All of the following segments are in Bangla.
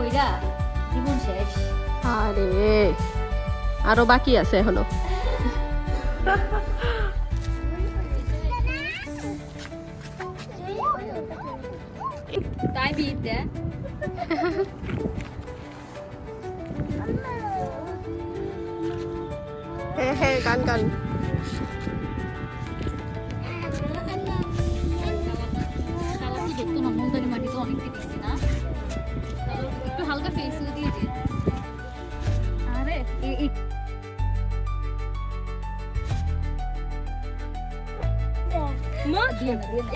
কইরা জীবন শেষ। আরে আরো বাকি আছে এখনো। তাই বিতে হ্যাঁ হ্যাঁ গান গান। দেখতো না মৌদানি মাটি তো অনেক দিচ্ছি না, একটু হালকা ফেসিল দিয়ে দিই। আরে মা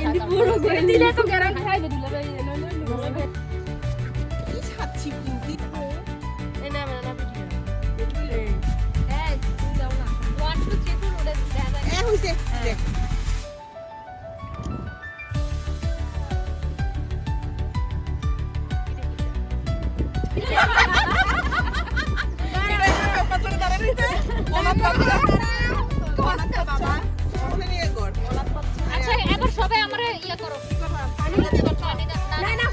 এন্ডি পুরো করে দিলে তো গ্যারান্টি খাইবে দিলে ভাই কি ছাচ্ছি কিন্তু এনে আমরা না ভিডিও এই তুই যাও না 1 2 3 4 ওটা দেখা এ হইছে দেখ আচ্ছা এবার সবাই আমরা ইয়া করো না না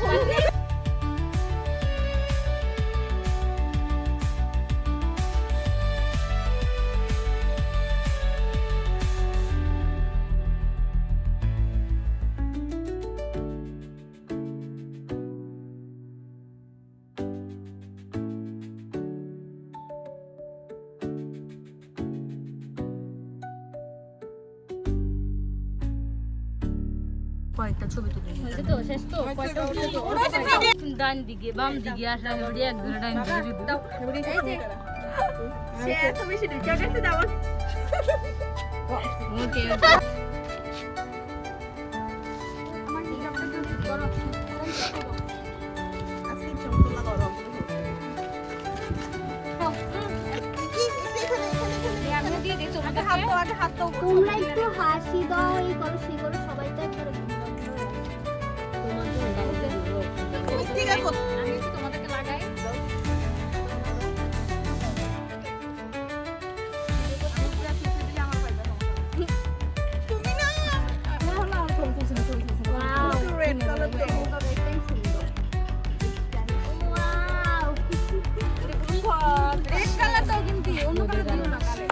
কয়েকটা ছবি তুলে নিয়েছে তো শেষ তো কয়েকটা উঠে তো ডান দিকে বাম দিকে আসা ওড়ি এক ধরে ডান দিকে দাও সে এত বেশি ঢুকে গেছে দাও ওকে আমার হিজাবটা যদি করো আজকে চমকলা গরম আমি দিয়ে দিই তোমাকে হাত তো তোমরা একটু হাসি দাও, এই করো সেই করো, সবাই তো একবারে আমি একটু তোমাদেরকে লাগাই রেড কালার তো রেড কালার তো কিন্তু অন্য কালার দিও না কালে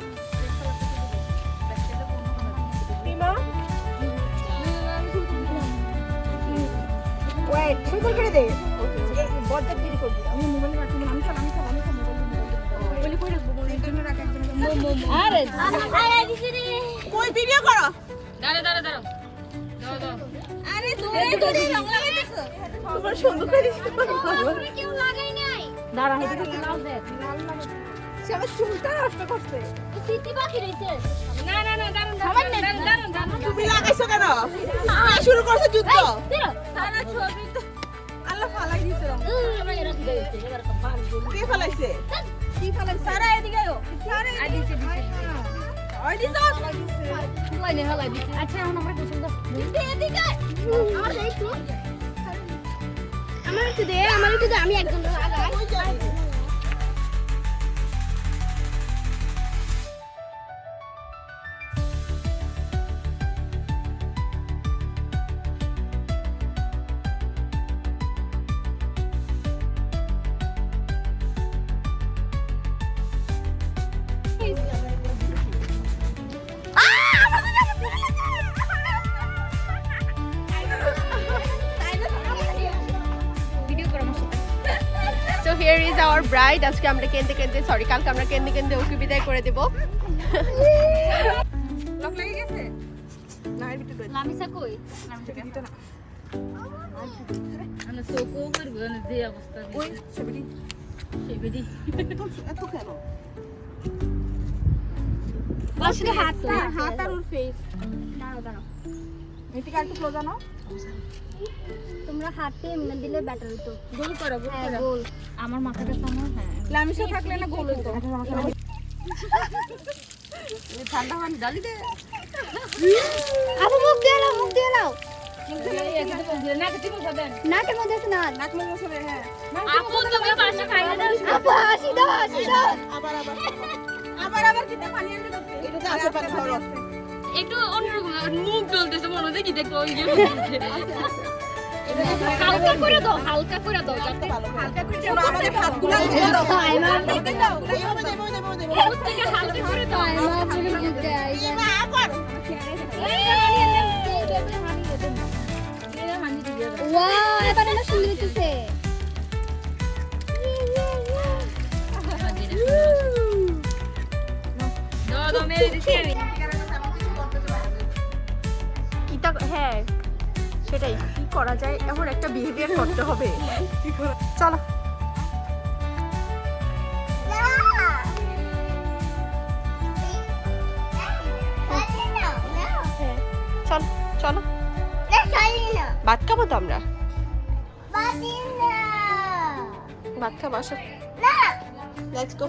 ওয়েট সুন্দর করে দে বড়টা দেরি করবি আমি মোবাইল রাখি আমি খাম মোবাইল কই রাখবো মোবাইল জন্য রাখ একদম আরে আরে দিদি রে কই ভিডিও করো দাঁড়া দাঁড়া দাঁড়া দাও দাও আরে দূরে দূরে রং লাগাইতেছো, তোমার সুন্দর করে দিতে পারবো তোমরা কেউ লাগাই নাই, দাঁড়া হেদিকে লাও দে সে আমার চুলটা নষ্ট করছে সিটি বাকি রইছে। না না না দাঁড়ান দাঁড়ান দাঁড়ান দাঁড়ান তুমি লাগাইছো কেন শুরু করছো যুদ্ধ দিরো সারা ছবি তো আল্লাহ ফালাই দিছে রং আমরা এরা দিতে এবার তো পার কে ফালাইছে কি ফালাইছে সারা এদিকে আয়ো সারা আই দিছে দিছে ওই দিছো লাইনে হালাই দিছে আচ্ছা এখন আমরা পছন্দ এদিকে আমার একটু আমার একটু দে আমি একজন লাগাই। কই যাই So here is our bride. আজকে আমরা কেন্দে কেন্দে সরি কালকে আমরা কেন্দে কেন্দে ওকে বিদায় করে দেব। লক লাগি গেছে না এর ভিতরে লামিসা কই লামিসা দিত না আমি সোকো করব না যে অবস্থা ওই ছবিটি সেবেদি এত কেন আসলে হাত হাত আর ওর ফেস দাঁড়াও দাঁড়াও, এদিকে একটু ক্লোজ আনো তোমরা হাতে এমনি দিলে বেটার হতো। গোল করো গোল হ্যাঁ করো গোল, আমার মাথাটা সামনে হ্যাঁ লামিসা থাকলে না গোল হইতো ঠান্ডা পানি ডালি দে আপু মুখ দিয়ে নাও, মুখ দিয়ে নাও, না কিছু বলেন নাকের মধ্যে আছে না, নাক মুখ মুছে হ্যাঁ আপু তুমি পাশে খাইয়ে দাও আপু হাসি দাও, হাসি দাও। আবার আবার আবার আবার কিতে পানি আনতে দাও এটা তো আছে পানি ধরো একটু অন্যরকম মুখ জ্বলতেছে মনে হচ্ছে কি দেখো ওই যে আছে আছে হালকা করে দাও যাতে হালকা করে দাও, আমাদের হাতগুলো ধুয়ে দাও। আইমা এভাবে দাও, এভাবে দাও, এভাবে দাও, এভাবে দাও। থেকে হালকা করে দাও আইমা বলে দিতে আইমা ওয়াও এবারে না সুন্দর হইতেছে কিটা হ্যাঁ সেটাই কি করা যায়, এমন একটা বিহেভিয়ার করতে হবে। চলো চলো চলো ভাত খাবো তো আমরা, ভাত খাবো আসো, লেটস গো।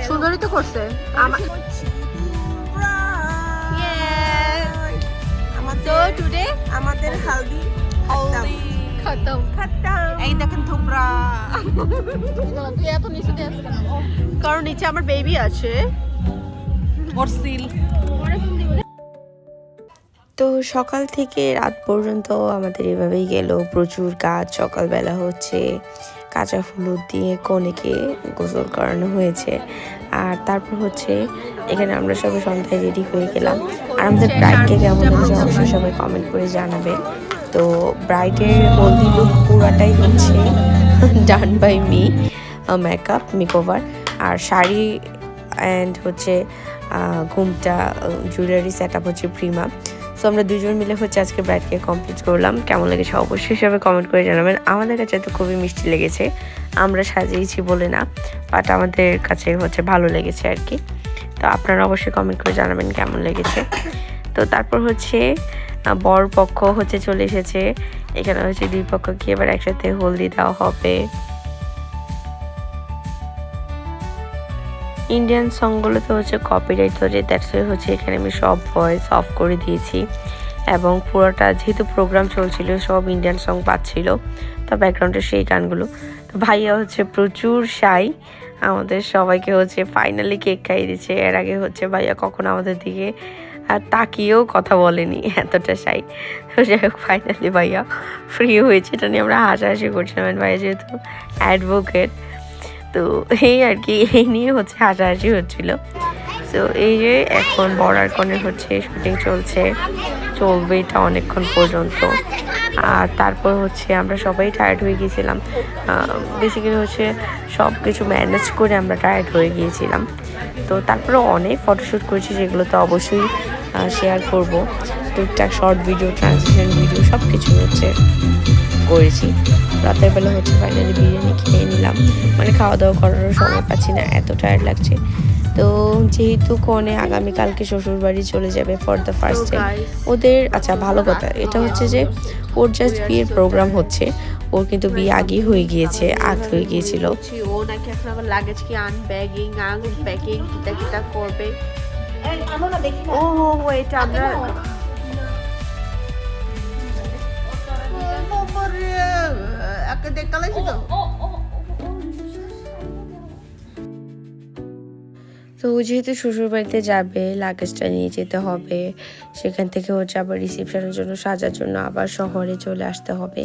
সুন্দরই তো করছে। তো টুডে আমাদের হালদি খতম এই দেখেন থুবরা, কারণ নিচে আমার বেবি আছে। তো সকাল থেকে রাত পর্যন্ত আমাদের এভাবেই গেল, প্রচুর কাজ। সকালবেলা হচ্ছে কাঁচা হলুদ দিয়ে কনেকে গোসল করানো হয়েছে, আর তারপর হচ্ছে এখানে আমরা সবাই সন্ধ্যায় রেডি হয়ে গেলাম। আর আমাদের ব্রাইডকে কেমন হয়েছে অবশ্যই সবাই কমেন্ট করে জানাবেন। তো ব্রাইডের হলদি লুক পুরাটাই হচ্ছে done by me, makeup makeover, আর শাড়ি অ্যান্ড হচ্ছে ঘুমটা জুয়েলারি সেট আপ হচ্ছে প্রিমা। সো আমরা দুজন মিলে হচ্ছে আজকে ব্রাইডকে কমপ্লিট করলাম। কেমন লেগেছে অবশ্যই সবাই কমেন্ট করে জানাবেন। আমাদের কাছে তো খুবই মিষ্টি লেগেছে, আমরা সাজিয়েছি বলে না, বাট আমাদের কাছে হচ্ছে ভালো লেগেছে আর কি। তো আপনারা অবশ্যই কমেন্ট করে জানাবেন কেমন লেগেছে। তো তারপর হচ্ছে বর পক্ষ হচ্ছে চলে এসেছে, এখানে হচ্ছে দুই পক্ষকে এবার একসাথে হলদি দেওয়া হবে। ইন্ডিয়ান সংগুলোতে হচ্ছে কপিরাইট ধরে, দ্যাটস ওয়াই হচ্ছে এখানে আমি সব ভয়েস অফ করে দিয়েছি, এবং পুরোটা যেহেতু প্রোগ্রাম চলছিল সব ইন্ডিয়ান সং পাচ্ছিল, তো ব্যাকগ্রাউন্ডে সেই গানগুলো। তো ভাইয়া হচ্ছে প্রচুর শাই, আমাদের সবাইকে হচ্ছে ফাইনালি কেক খাইয়ে দিচ্ছে। এর আগে হচ্ছে ভাইয়া কখনো আমাদের দিকে তাকিয়েও কথা বলেনি, এতটা শাই। তো যাই হোক ফাইনালি ভাইয়া ফ্রি হয়েছে, এটা নিয়ে আমরা হাসাহাসি করছিলাম। ভাইয়া যেহেতু অ্যাডভোকেট, তো এই আর কি, এই নিয়ে হচ্ছে হাসাহাসি হচ্ছিল। তো এই যে এখন বর আর কনের হচ্ছে শুটিং চলবে এটা অনেকক্ষণ পর্যন্ত। আর তারপর হচ্ছে আমরা সবাই টায়ার্ড হয়ে গিয়েছিলাম, বেসিক্যালি হচ্ছে সব কিছু ম্যানেজ করে আমরা টায়ার্ড হয়ে গিয়েছিলাম। তো তারপরে অনেক ফটোশ্যুট করেছি, যেগুলো তো অবশ্যই শেয়ার করব। টুকটাক শর্ট ভিডিও, ট্রানজিশন ভিডিও সব কিছু হচ্ছে করেছি। রাতের বেলা হচ্ছে ফাইনালি বিরিয়ানি খেয়ে নিলাম, মানে খাওয়া দাওয়া করারও সময় পাচ্ছি না, এত টায়ার্ড লাগছে। তো যেহেতু কনে আগামীকালকে শ্বশুর বাড়ি চলে যাবে ফর দ্য ফার্স্ট টাইম ওদের, আচ্ছা ভালো কথা এটা হচ্ছে যে ওর জাস্ট বিয়ের প্রোগ্রাম হচ্ছে, ওর কিন্তু বিয়ে আগেই হয়ে গিয়েছে, আগ হয়ে গিয়েছিল। ও নাকি এখন আবার লাগেজ কি আনব্যাগিং আনপ্যাকিং কিটা করবে। ও এটা আমরা তো তো যেহেতু শ্বশুরবাড়িতে যাবে লাগেজটা নিয়ে যেতে হবে, সেখান থেকে হচ্ছে আবার রিসেপশনের জন্য সাজার জন্য আবার শহরে চলে আসতে হবে।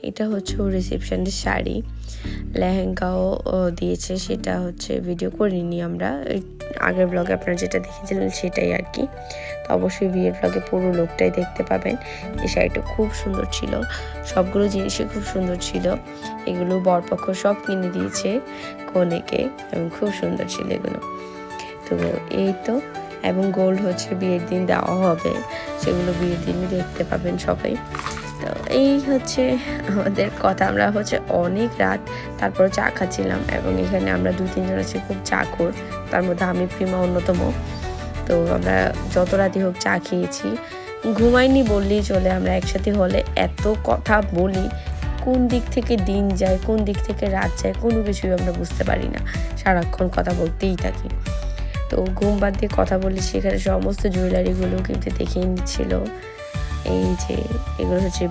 এটা হচ্ছে ওর রিসেপশনের শাড়ি, লেহেঙ্গাও দিয়েছে, সেটা হচ্ছে ভিডিও করিনি আমরা, আগের ব্লগে আপনারা যেটা দেখেছিলেন সেটাই আর কি। তো অবশ্যই বিয়ের ব্লগে পুরো লোকটাই দেখতে পাবেন। এই শাড়িটা খুব সুন্দর ছিল, সবগুলো জিনিসই খুব সুন্দর ছিল। এগুলো বরপক্ষ সব কিনে দিয়েছে কনেকে এবং খুব সুন্দর ছিল এগুলো। তো এই তো, এবং গোল্ড হচ্ছে বিয়ের দিন দেওয়া হবে, সেগুলো বিয়ের দিনই দেখতে পাবেন সবাই। তো এই হচ্ছে আমাদের কথা। আমরা হচ্ছে অনেক রাত তারপর চা খাচ্ছিলাম, এবং এখানে আমরা 2-3 জন আছি খুব চা খোর, তার মধ্যে আমি প্রিমা অন্যতম। তো আমরা যত রাতই হোক চা খেয়েছি, ঘুমাইনি বললেই চলে। আমরা একসাথে হলে এত কথা বলি, কোন দিক থেকে দিন যায় কোন দিক থেকে রাত যায় কোনো কিছুই আমরা বুঝতে পারি না, সারাক্ষণ কথা বলতেই থাকি। তো ঘুম বাদ দিয়ে কথা বলি, সেখানে সমস্ত জুয়েলারিগুলো কিন্তু দেখিয়ে নিচ্ছিল। এই যে এগুলো হচ্ছে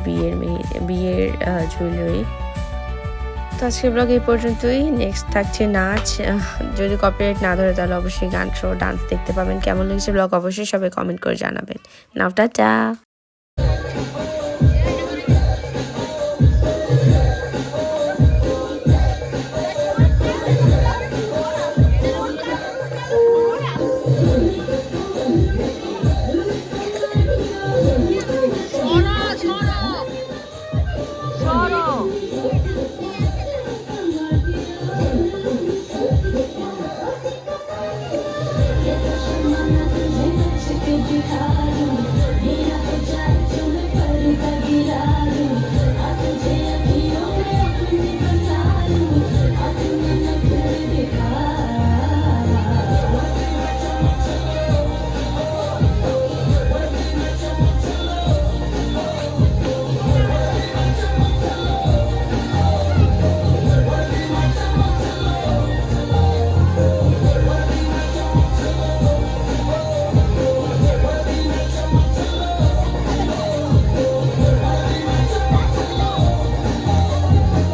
বিয়ের জুয়েলারি। তো আজকের ব্লগ এই পর্যন্তই। নেক্সট থাকছে নাচ, যদি কপিরাইট না ধরে তাহলে অবশ্যই গান শো ডান্স দেখতে পাবেন। কেমন লেগেছে ব্লগ অবশ্যই সবাই কমেন্ট করে জানাবেন। নাও টাটা।